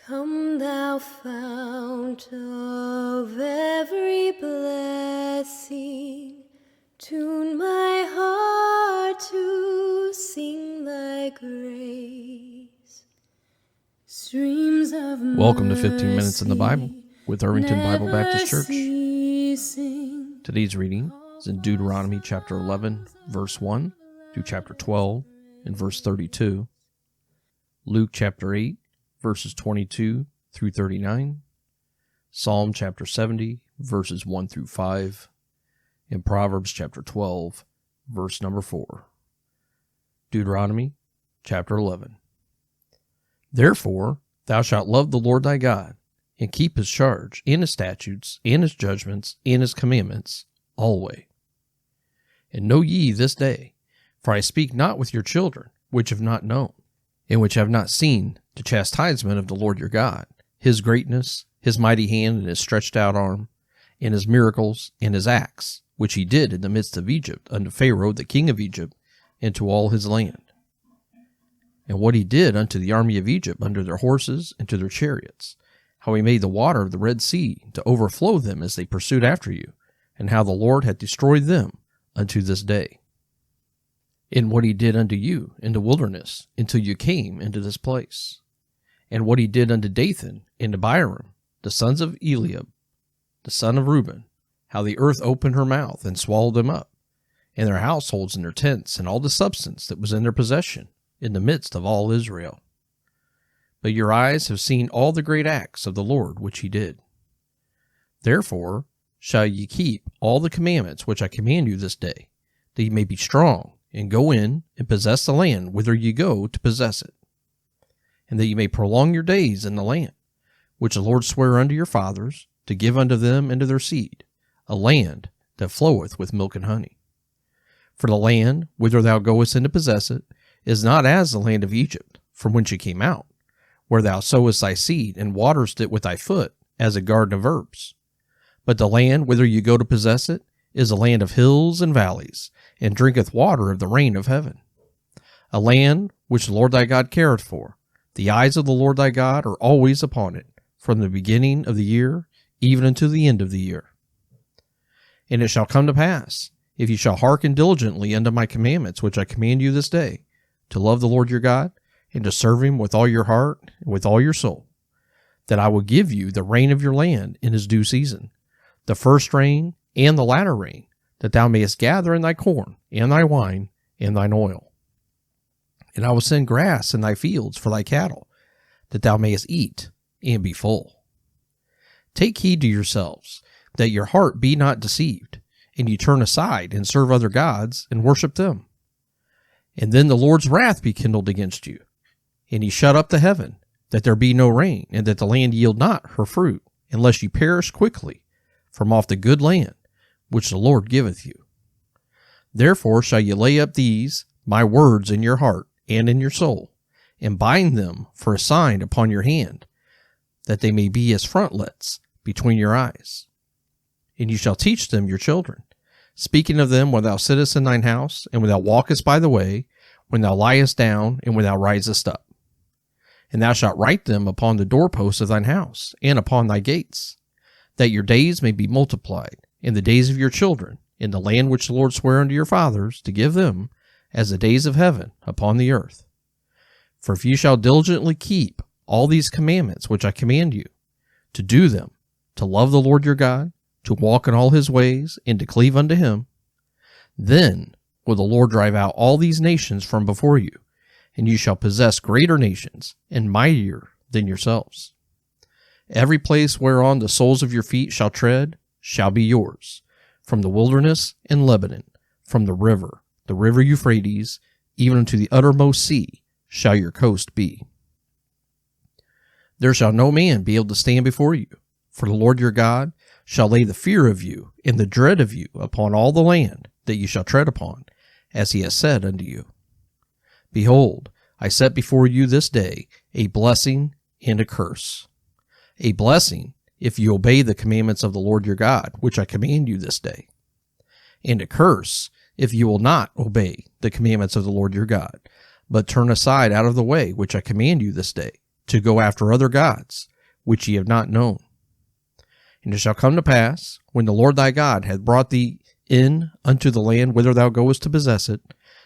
Come thou fount of every blessing, tune my heart to sing thy grace. Streams of Welcome to 15 Minutes in the Bible with Irvington Bible Baptist Church. Ceasing. Today's reading is in Deuteronomy chapter 11, verse 1 through chapter 12 and verse 32, Luke chapter 8, verses 22 through 39, Psalm chapter 70, verses 1 through 5, and Proverbs chapter 12, verse number 4. Deuteronomy chapter 11. Therefore thou shalt love the Lord thy God, and keep his charge, and his statutes, and his judgments, and his commandments, always. And know ye this day, for I speak not with your children, which have not known, and which have not seen the chastisement of the Lord your God, his greatness, his mighty hand, and his stretched out arm, and his miracles, and his acts, which he did in the midst of Egypt unto Pharaoh the king of Egypt, and to all his land. And what he did unto the army of Egypt under their horses and to their chariots, how he made the water of the Red Sea to overflow them as they pursued after you, and how the Lord hath destroyed them unto this day. And what he did unto you in the wilderness until you came into this place. And what he did unto Dathan and Abiram, the sons of Eliab, the son of Reuben, how the earth opened her mouth and swallowed them up, and their households and their tents, and all the substance that was in their possession, in the midst of all Israel. But your eyes have seen all the great acts of the Lord which he did. Therefore shall ye keep all the commandments which I command you this day, that ye may be strong, and go in and possess the land whither ye go to possess it, and that ye may prolong your days in the land, which the Lord sware unto your fathers, to give unto them and to their seed, a land that floweth with milk and honey. For the land whither thou goest in to possess it is not as the land of Egypt, from whence ye came out, where thou sowest thy seed, and waterest it with thy foot, as a garden of herbs. But the land whither ye go to possess it is a land of hills and valleys, and drinketh water of the rain of heaven. A land which the Lord thy God careth for. The eyes of the Lord thy God are always upon it, from the beginning of the year even unto the end of the year. And it shall come to pass, if ye shall hearken diligently unto my commandments which I command you this day, to love the Lord your God, and to serve him with all your heart and with all your soul, that I will give you the rain of your land in his due season, the first rain and the latter rain, that thou mayest gather in thy corn, and thy wine, and thine oil. And I will send grass in thy fields for thy cattle, that thou mayest eat and be full. Take heed to yourselves, that your heart be not deceived, and ye turn aside and serve other gods, and worship them. And then the Lord's wrath be kindled against you, and he shut up the heaven, that there be no rain, and that the land yield not her fruit, unless ye perish quickly from off the good land which the Lord giveth you. Therefore shall ye lay up these my words in your heart and in your soul, and bind them for a sign upon your hand, that they may be as frontlets between your eyes. And you shall teach them your children, speaking of them when thou sittest in thine house, and when thou walkest by the way, when thou liest down, and when thou risest up. And thou shalt write them upon the doorposts of thine house, and upon thy gates, that your days may be multiplied, and the days of your children, in the land which the Lord sware unto your fathers to give them, as the days of heaven upon the earth. For if you shall diligently keep all these commandments which I command you, to do them, to love the Lord your God, to walk in all his ways, and to cleave unto him, then will the Lord drive out all these nations from before you, and you shall possess greater nations, and mightier than yourselves. Every place whereon the soles of your feet shall tread shall be yours, from the wilderness and Lebanon, from the river Euphrates, even unto the uttermost sea shall your coast be. There shall no man be able to stand before you, for the Lord your God shall lay the fear of you and the dread of you upon all the land that you shall tread upon, as he has said unto you. Behold, I set before you this day a blessing and a curse. A blessing, if you obey the commandments of the Lord your God, which I command you this day. And a curse, if you will not obey the commandments of the Lord your God, but turn aside out of the way which I command you this day, to go after other gods, which ye have not known. And it shall come to pass, when the Lord thy God hath brought thee in unto the land whither thou goest to possess it,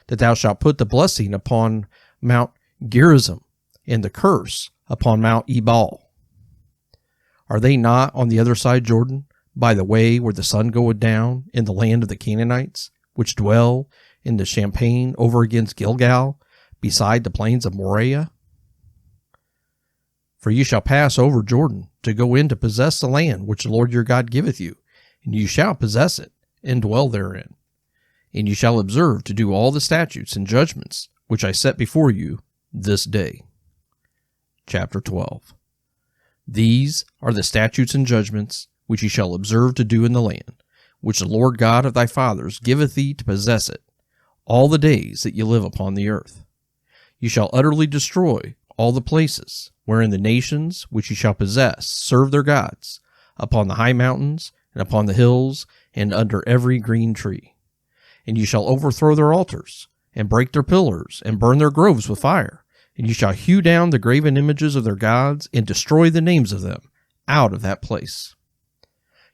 that thou shalt put the blessing upon Mount Gerizim, and the curse upon Mount Ebal. Are they not on the other side Jordan, by the way where the sun goeth down, in the land of the Canaanites, which dwell in the champaign over against Gilgal, beside the plains of Moriah? For ye shall pass over Jordan, to go in to possess the land which the Lord your God giveth you, and you shall possess it, and dwell therein. And you shall observe to do all the statutes and judgments which I set before you this day. Chapter 12. These are the statutes and judgments which ye shall observe to do in the land, which the Lord God of thy fathers giveth thee to possess it, all the days that ye live upon the earth. You shall utterly destroy all the places wherein the nations which ye shall possess serve their gods, upon the high mountains, and upon the hills, and under every green tree. And you shall overthrow their altars, and break their pillars, and burn their groves with fire. And you shall hew down the graven images of their gods, and destroy the names of them out of that place.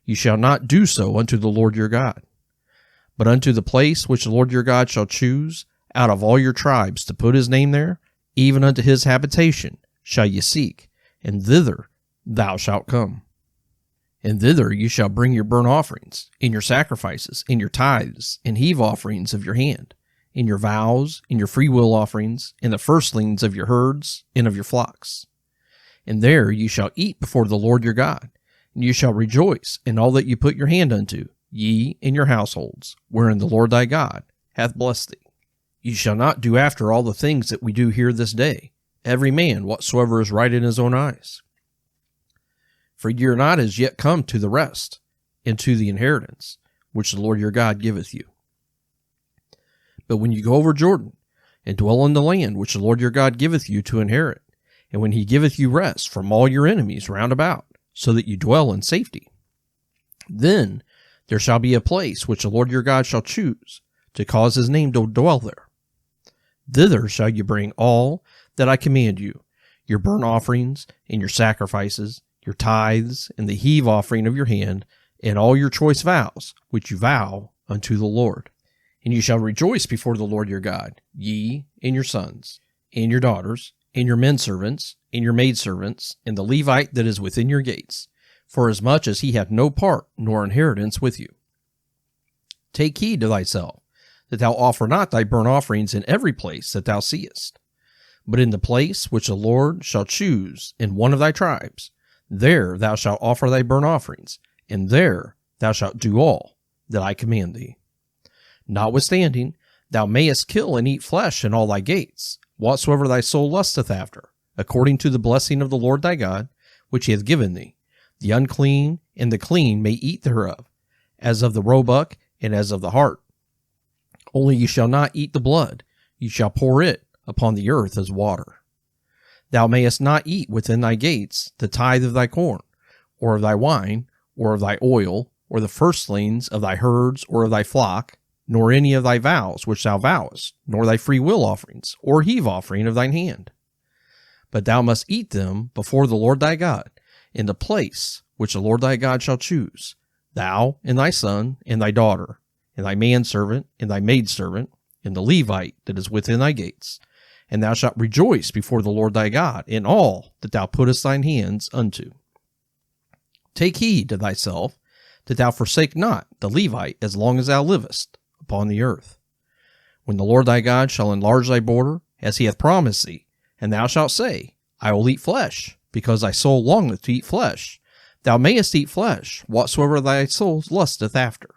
You shall not do so unto the Lord your God, but unto the place which the Lord your God shall choose out of all your tribes to put his name there, even unto his habitation shall ye seek, and thither thou shalt come. And thither you shall bring your burnt offerings, and your sacrifices, and your tithes, and heave offerings of your hand, and your vows, and your freewill offerings, and the firstlings of your herds, and of your flocks. And there you shall eat before the Lord your God, and you shall rejoice in all that you put your hand unto, ye and your households, wherein the Lord thy God hath blessed thee. You shall not do after all the things that we do here this day, every man whatsoever is right in his own eyes. For ye are not as yet come to the rest, and to the inheritance, which the Lord your God giveth you. But when you go over Jordan, and dwell in the land which the Lord your God giveth you to inherit, and when he giveth you rest from all your enemies round about, so that you dwell in safety, then there shall be a place which the Lord your God shall choose, to cause his name to dwell there. Thither shall you bring all that I command you, your burnt offerings, and your sacrifices, your tithes, and the heave offering of your hand, and all your choice vows, which you vow unto the Lord. And you shall rejoice before the Lord your God, ye and your sons, and your daughters, and your menservants, and your maidservants, and the Levite that is within your gates, forasmuch as he hath no part nor inheritance with you. Take heed to thyself, that thou offer not thy burnt offerings in every place that thou seest, but in the place which the Lord shall choose in one of thy tribes, there thou shalt offer thy burnt offerings, and there thou shalt do all that I command thee. Notwithstanding, thou mayest kill and eat flesh in all thy gates, whatsoever thy soul lusteth after, according to the blessing of the Lord thy God, which he hath given thee. The unclean and the clean may eat thereof, as of the roebuck and as of the hart. Only you shall not eat the blood, you shall pour it upon the earth as water. Thou mayest not eat within thy gates the tithe of thy corn, or of thy wine, or of thy oil, or the firstlings of thy herds or of thy flock, nor any of thy vows which thou vowest, nor thy freewill offerings, or heave offering of thine hand. But thou must eat them before the Lord thy God, in the place which the Lord thy God shall choose, thou and thy son and thy daughter, and thy manservant and thy maidservant, and the Levite that is within thy gates. And thou shalt rejoice before the Lord thy God in all that thou puttest thine hands unto. Take heed to thyself, that thou forsake not the Levite as long as thou livest upon the earth. When the Lord thy God shall enlarge thy border, as he hath promised thee, and thou shalt say, I will eat flesh, because thy soul longeth to eat flesh, thou mayest eat flesh, whatsoever thy soul lusteth after.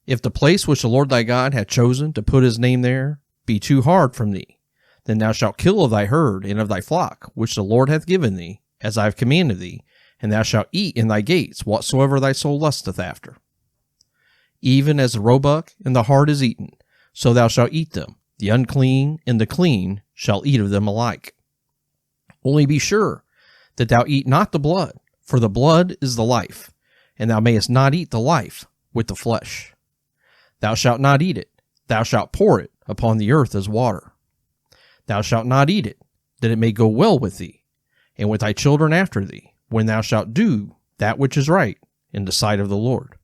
If the place which the Lord thy God hath chosen to put his name there be too hard from thee, then thou shalt kill of thy herd and of thy flock, which the Lord hath given thee, as I have commanded thee, and thou shalt eat in thy gates whatsoever thy soul lusteth after. Even as the roebuck and the hart is eaten, so thou shalt eat them. The unclean and the clean shall eat of them alike. Only be sure that thou eat not the blood, for the blood is the life, and thou mayest not eat the life with the flesh. Thou shalt not eat it, thou shalt pour it upon the earth as water. Thou shalt not eat it, that it may go well with thee, and with thy children after thee, when thou shalt do that which is right in the sight of the Lord.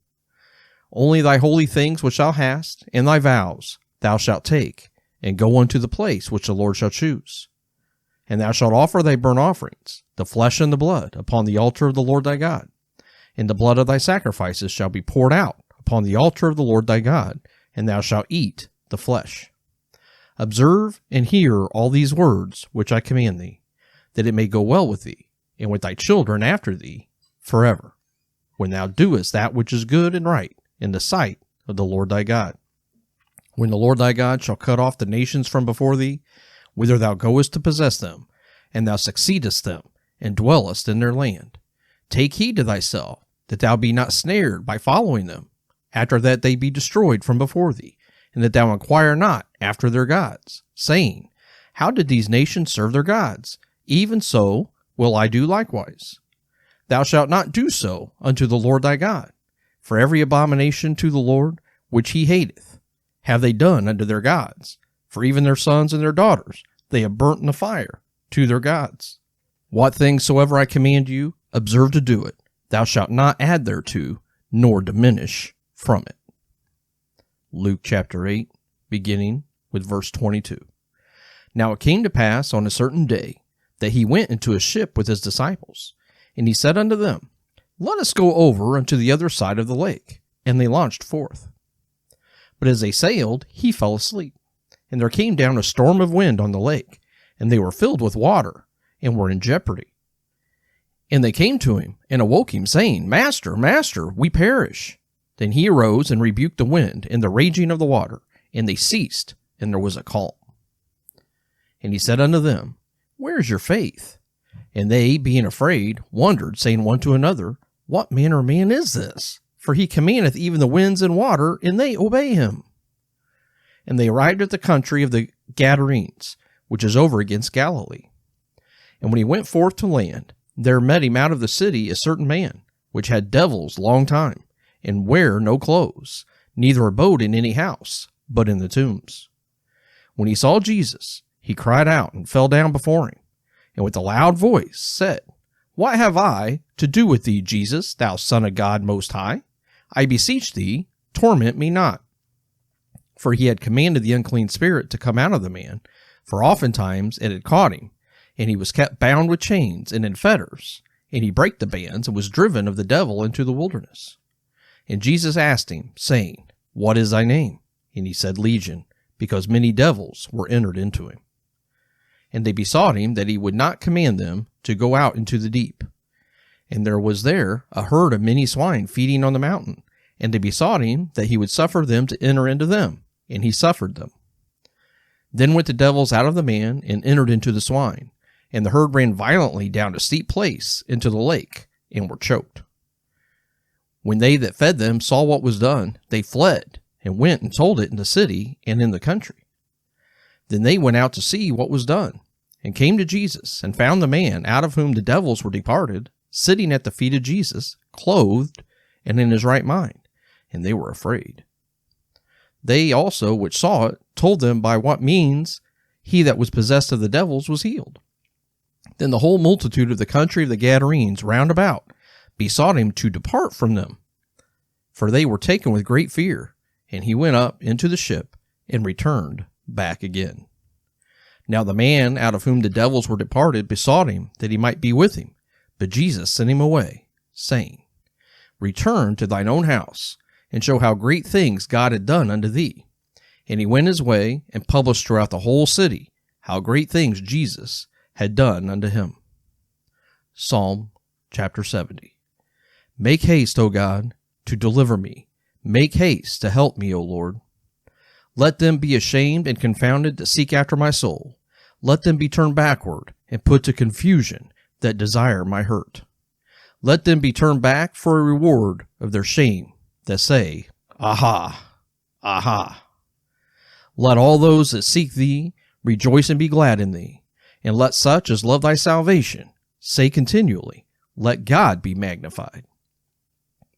Only thy holy things which thou hast, and thy vows, thou shalt take, and go unto the place which the Lord shall choose. And thou shalt offer thy burnt offerings, the flesh and the blood, upon the altar of the Lord thy God. And the blood of thy sacrifices shall be poured out upon the altar of the Lord thy God, and thou shalt eat the flesh. Observe and hear all these words which I command thee, that it may go well with thee, and with thy children after thee, forever, when thou doest that which is good and right in the sight of the Lord thy God. When the Lord thy God shall cut off the nations from before thee, whither thou goest to possess them, and thou succeedest them, and dwellest in their land. Take heed to thyself, that thou be not snared by following them, after that they be destroyed from before thee, and that thou inquire not after their gods, saying, How did these nations serve their gods? Even so will I do likewise. Thou shalt not do so unto the Lord thy God, for every abomination to the Lord which he hateth have they done unto their gods, for even their sons and their daughters they have burnt in the fire to their gods. What things soever I command you, observe to do it. Thou shalt not add thereto, nor diminish from it. Luke chapter 8, beginning with verse 22. Now it came to pass on a certain day that he went into a ship with his disciples, and he said unto them, Let us go over unto the other side of the lake. And they launched forth. But as they sailed, he fell asleep. And there came down a storm of wind on the lake, and they were filled with water, and were in jeopardy. And they came to him, and awoke him, saying, Master, Master, we perish. Then he arose and rebuked the wind and the raging of the water, and they ceased, and there was a calm. And he said unto them, Where is your faith? And they, being afraid, wondered, saying one to another, What manner of man is this? For he commandeth even the winds and water, and they obey him. And they arrived at the country of the Gadarenes, which is over against Galilee. And when he went forth to land, there met him out of the city a certain man, which had devils long time, and wear no clothes, neither abode in any house, but in the tombs. When he saw Jesus, he cried out and fell down before him, and with a loud voice said, What have I to do with thee, Jesus, thou Son of God Most High? I beseech thee, torment me not. For he had commanded the unclean spirit to come out of the man, for oftentimes it had caught him, and he was kept bound with chains and in fetters, and he brake the bands, and was driven of the devil into the wilderness. And Jesus asked him, saying, What is thy name? And he said, Legion, because many devils were entered into him. And they besought him that he would not command them to go out into the deep. And there was there a herd of many swine feeding on the mountain, and they besought him that he would suffer them to enter into them, and he suffered them. Then went the devils out of the man, and entered into the swine, and the herd ran violently down a steep place into the lake, and were choked. When they that fed them saw what was done, they fled, and went and told it in the city and in the country. Then they went out to see what was done, and came to Jesus, and found the man out of whom the devils were departed, sitting at the feet of Jesus, clothed, and in his right mind, and they were afraid. They also which saw it told them by what means he that was possessed of the devils was healed. Then the whole multitude of the country of the Gadarenes round about besought him to depart from them, for they were taken with great fear. And he went up into the ship and returned back again. Now the man out of whom the devils were departed besought him that he might be with him, but Jesus sent him away, saying, Return to thine own house, and show how great things God had done unto thee. And he went his way, and published throughout the whole city how great things Jesus had done unto him. Psalm chapter 70. Make haste, O God, to deliver me. Make haste to help me, O Lord. Let them be ashamed and confounded that seek after my soul. Let them be turned backward and put to confusion that desire my hurt. Let them be turned back for a reward of their shame that say, Aha, aha. Let all those that seek thee rejoice and be glad in thee. And let such as love thy salvation say continually, Let God be magnified.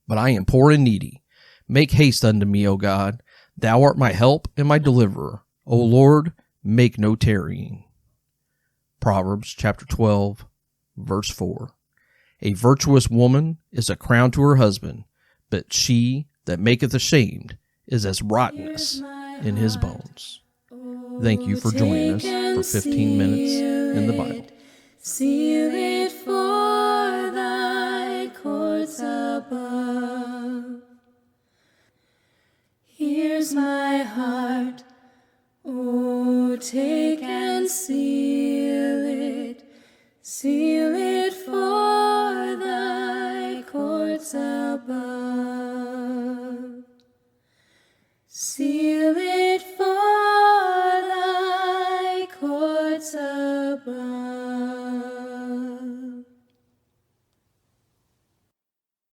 But I am poor and needy. Make haste unto me, O God. Thou art my help and my deliverer. O Lord, make no tarrying. Proverbs chapter 12, verse 4. A virtuous woman is a crown to her husband, but she that maketh ashamed is as rottenness in his bones. Thank you for joining us for 15 minutes in the Bible. Seal it for thy courts above. Here's my heart, oh, take and seal it for thy courts above.